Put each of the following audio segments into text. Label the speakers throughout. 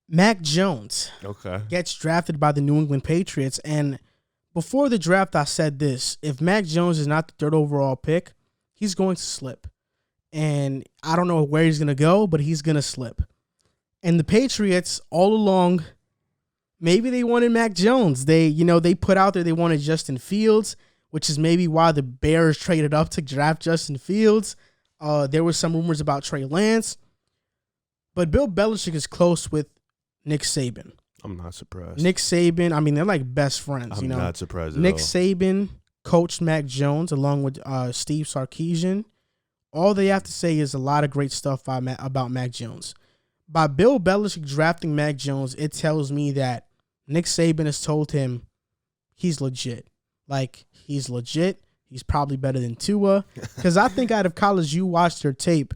Speaker 1: Mac Jones
Speaker 2: Okay.
Speaker 1: gets drafted by the New England Patriots. And before the draft, I said this. If Mac Jones is not the third overall pick, he's going to slip. And I don't know where he's going to go, but he's going to slip. And the Patriots, all along, maybe they wanted Mac Jones. They put out there they wanted Justin Fields, which is maybe why the Bears traded up to draft Justin Fields. There were some rumors about Trey Lance. But Bill Belichick is close with Nick Saban.
Speaker 2: I'm not surprised.
Speaker 1: Nick Saban, I mean, they're like best friends.
Speaker 2: I'm not surprised at
Speaker 1: Nick
Speaker 2: all.
Speaker 1: Saban coached Mac Jones along with Steve Sarkisian. All they have to say is a lot of great stuff about Mac Jones. By Bill Belichick drafting Mac Jones, it tells me that Nick Saban has told him he's legit. Like, he's legit. He's probably better than Tua. Because I think out of college, you watched their tape,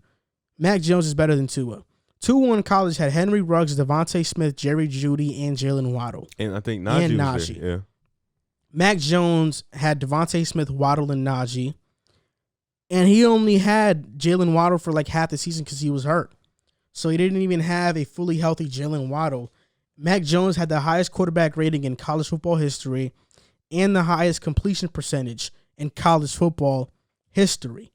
Speaker 1: Mac Jones is better than Tua. Tua in college had Henry Ruggs, Devontae Smith, Jerry Jeudy, and Jalen Waddle.
Speaker 2: And I think Najee was there. Yeah.
Speaker 1: Mac Jones had Devontae Smith, Waddle, and Najee. And he only had Jalen Waddle for like half the season because he was hurt. So he didn't even have a fully healthy Jalen Waddle. Mac Jones had the highest quarterback rating in college football history and the highest completion percentage in college football history.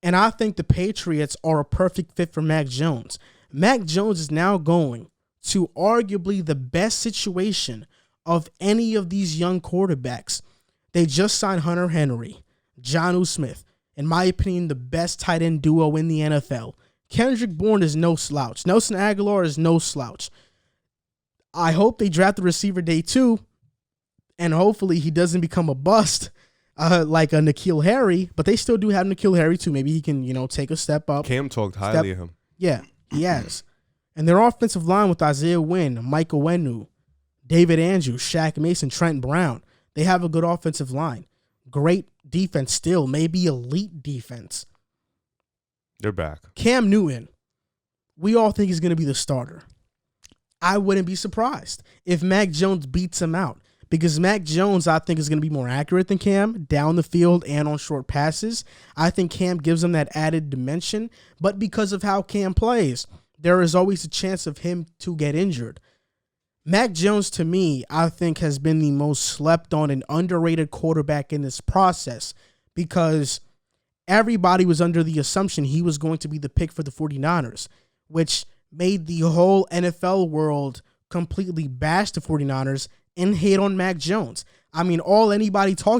Speaker 1: And I think the Patriots are a perfect fit for Mac Jones. Mac Jones is now going to arguably the best situation of any of these young quarterbacks. They just signed Hunter Henry, Jonnu Smith. In my opinion, the best tight end duo in the NFL. Kendrick Bourne is no slouch. Nelson Aguilar is no slouch. I hope they draft the receiver day 2, and hopefully he doesn't become a bust like a N'Keal Harry, but they still do have N'Keal Harry too. Maybe he can, take a step up.
Speaker 2: Cam talked highly of him.
Speaker 1: Yeah, he has. And their offensive line with Isaiah Wynn, Mike Owenu, David Andrews, Shaq Mason, Trent Brown. They have a good offensive line. Great defense still, maybe elite defense.
Speaker 2: They're back.
Speaker 1: Cam Newton, we all think he's going to be the starter. I wouldn't be surprised if Mac Jones beats him out. Because Mac Jones, I think, is going to be more accurate than Cam down the field and on short passes. I think Cam gives him that added dimension. But because of how Cam plays, there is always a chance of him to get injured. Mac Jones, to me, I think has been the most slept on and underrated quarterback in this process because everybody was under the assumption he was going to be the pick for the 49ers, which made the whole NFL world completely bash the 49ers and hate on Mac Jones. I mean, all anybody did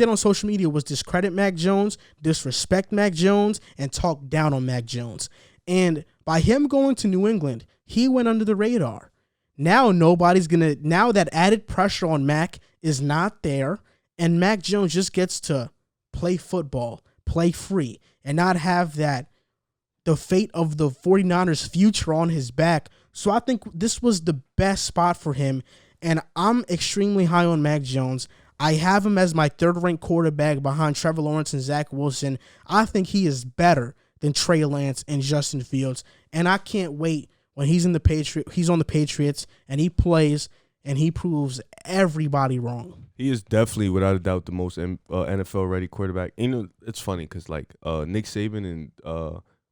Speaker 1: on social media was discredit Mac Jones, disrespect Mac Jones, and talk down on Mac Jones. And by him going to New England, he went under the radar. Now now that added pressure on Mac is not there, and Mac Jones just gets to play football, play free, and not have the fate of the 49ers' future on his back. So I think this was the best spot for him, and I'm extremely high on Mac Jones. I have him as my third-ranked quarterback behind Trevor Lawrence and Zach Wilson. I think he is better than Trey Lance and Justin Fields, and I can't wait when he's on the Patriots and he plays and he proves everybody wrong.
Speaker 2: He is definitely, without a doubt, the most NFL-ready quarterback. It's funny because Nick Saban and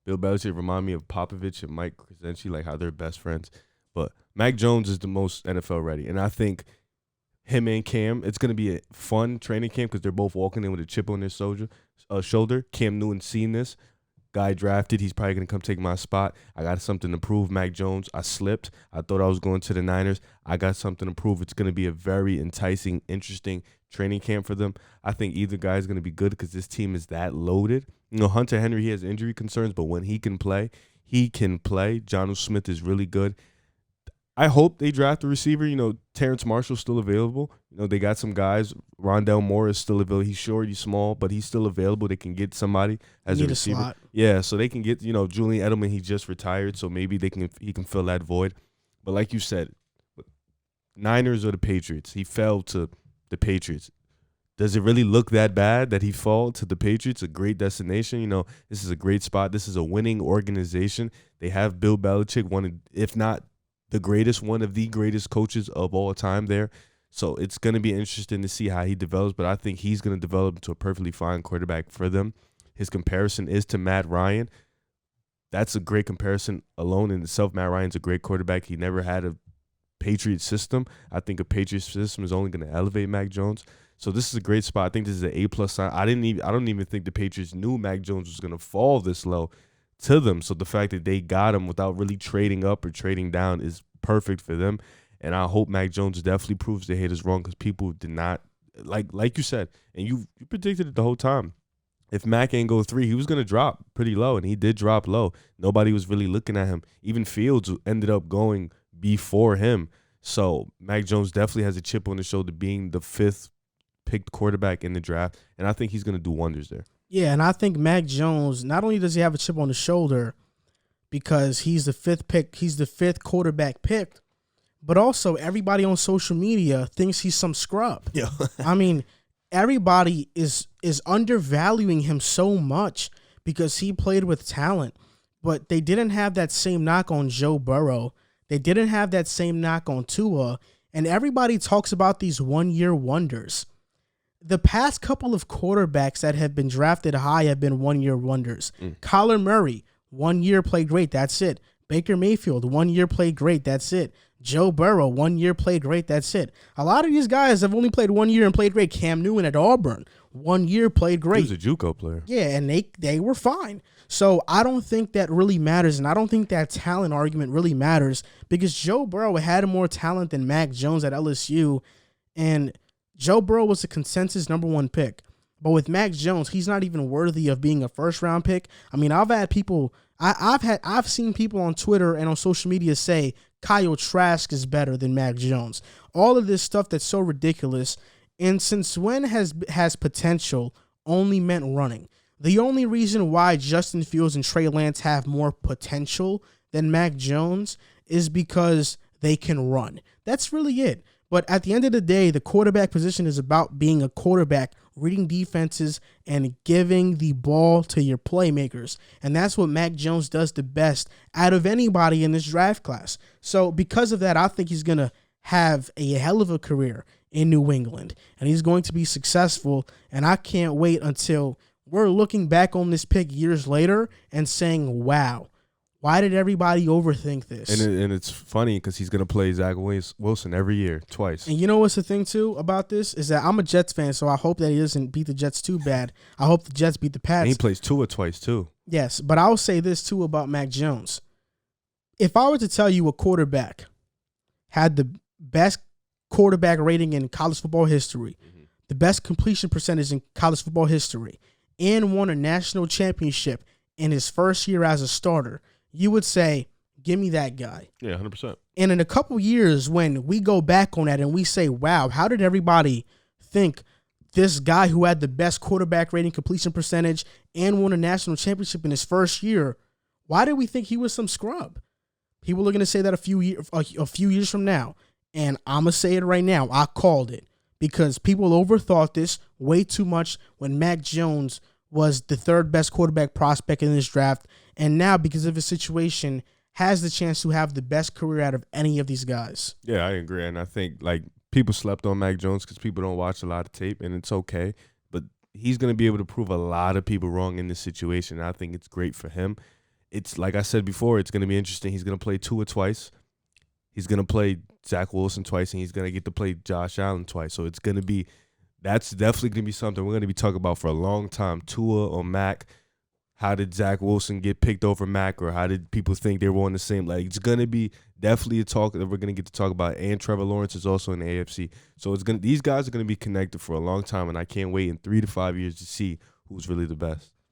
Speaker 2: Bill Belichick remind me of Popovich and Mike Krasinski, like how they're best friends. But Mac Jones is the most NFL ready. And I think him and Cam, it's going to be a fun training camp because they're both walking in with a chip on their shoulder. Cam Newton seen this. Guy drafted. He's probably going to come take my spot. I got something to prove. Mac Jones, I slipped. I thought I was going to the Niners. I got something to prove. It's going to be a very enticing, interesting training camp for them. I think either guy is going to be good because this team is that loaded. Hunter Henry, he has injury concerns, but when he can play, he can play. Jonnu Smith is really good. I hope they draft a receiver. Terrence Marshall's still available. They got some guys. Rondell Moore is still available. He's short, he's small, but he's still available. They can get somebody as a receiver.
Speaker 1: Slot.
Speaker 2: Yeah, so they can get, Julian Edelman, he just retired, so maybe he can fill that void. But like you said, Niners or the Patriots, he fell to the Patriots. Does it really look that bad that he fall to the Patriots, a great destination? This is a great spot. This is a winning organization. They have Bill Belichick, if not one of the greatest coaches of all time there. So it's going to be interesting to see how he develops, but I think he's going to develop into a perfectly fine quarterback for them. His comparison is to Matt Ryan. that's a great comparison alone in itself. Matt Ryan's a great quarterback. He never had a Patriots system. I think a Patriots system is only going to elevate Mac Jones. So this is a great spot. I think this is an A+ sign. I don't even think the Patriots knew Mac Jones was going to fall this low to them. So the fact that they got him without really trading up or trading down is perfect for them. And I hope Mac Jones definitely proves the haters wrong, because people did not, like you said, and you predicted it the whole time. If Mac ain't go 3, he was going to drop pretty low, and he did drop low. Nobody was really looking at him. Even Fields ended up going before him. So Mac Jones definitely has a chip on his shoulder, being the 5th picked quarterback in the draft, and I think he's going to do wonders there.
Speaker 1: Yeah, and I think Mac Jones, not only does he have a chip on his shoulder because he's the 5th pick, he's the 5th quarterback picked, but also everybody on social media thinks he's some scrub.
Speaker 2: Yeah.
Speaker 1: I mean, everybody is undervaluing him so much because he played with talent, but they didn't have that same knock on Joe Burrow. They didn't have that same knock on Tua, and everybody talks about these one-year wonders. The past couple of quarterbacks that have been drafted high have been one-year wonders. Kyler Murray, 1 year played great, that's it. Baker Mayfield, 1 year played great, that's it. Joe Burrow, 1 year played great, that's it. A lot of these guys have only played 1 year and played great. Cam Newton at Auburn, 1 year played great.
Speaker 2: He was a JUCO player.
Speaker 1: Yeah, and they were fine. So I don't think that really matters, and I don't think that talent argument really matters, because Joe Burrow had more talent than Mac Jones at LSU, and Joe Burrow was the consensus number 1 pick. But with Mac Jones, he's not even worthy of being a first-round pick. I mean, I've seen people on Twitter and on social media say Kyle Trask is better than Mac Jones. All of this stuff that's so ridiculous. And since when has potential only meant running? The only reason why Justin Fields and Trey Lance have more potential than Mac Jones is because they can run. That's really it. But at the end of the day, the quarterback position is about being a quarterback, reading defenses, and giving the ball to your playmakers. And that's what Mac Jones does the best out of anybody in this draft class. So because of that, I think he's going to have a hell of a career in New England, and he's going to be successful. And I can't wait until we're looking back on this pick years later and saying, wow, why did everybody overthink this?
Speaker 2: And it's funny because he's going to play Zach Wilson every year, twice.
Speaker 1: And you know what's the thing, too, about this? Is that I'm a Jets fan, so I hope that he doesn't beat the Jets too bad. I hope the Jets beat the Pats.
Speaker 2: And he plays Tua twice, too.
Speaker 1: Yes, but I'll say this, too, about Mac Jones. If I were to tell you a quarterback had the best quarterback rating in college football history, the best completion percentage in college football history, and won a national championship in his first year as a starter, you would say, give me that guy.
Speaker 2: Yeah, 100%.
Speaker 1: And in a couple years, when we go back on that and we say, wow, how did everybody think this guy who had the best quarterback rating, completion percentage, and won a national championship in his first year, why did we think he was some scrub? People are going to say that a few years from now. And I'm going to say it right now. I called it. Because people overthought this way too much when Mac Jones was the 3rd best quarterback prospect in this draft, and now, because of his situation, has the chance to have the best career out of any of these guys.
Speaker 2: Yeah, I agree. And I think, people slept on Mac Jones because people don't watch a lot of tape, and it's okay. But he's going to be able to prove a lot of people wrong in this situation, and I think it's great for him. It's, like I said before, it's going to be interesting. He's going to play Tua twice. He's going to play Zach Wilson twice, and he's going to get to play Josh Allen twice. So it's going to be – that's definitely going to be something we're going to be talking about for a long time. Tua or Mac. How did Zach Wilson get picked over Mac, or how did people think they were on the same leg? It's going to be definitely a talk that we're going to get to talk about. And Trevor Lawrence is also in the AFC. So these guys are going to be connected for a long time, and I can't wait in 3 to 5 years to see who's really the best.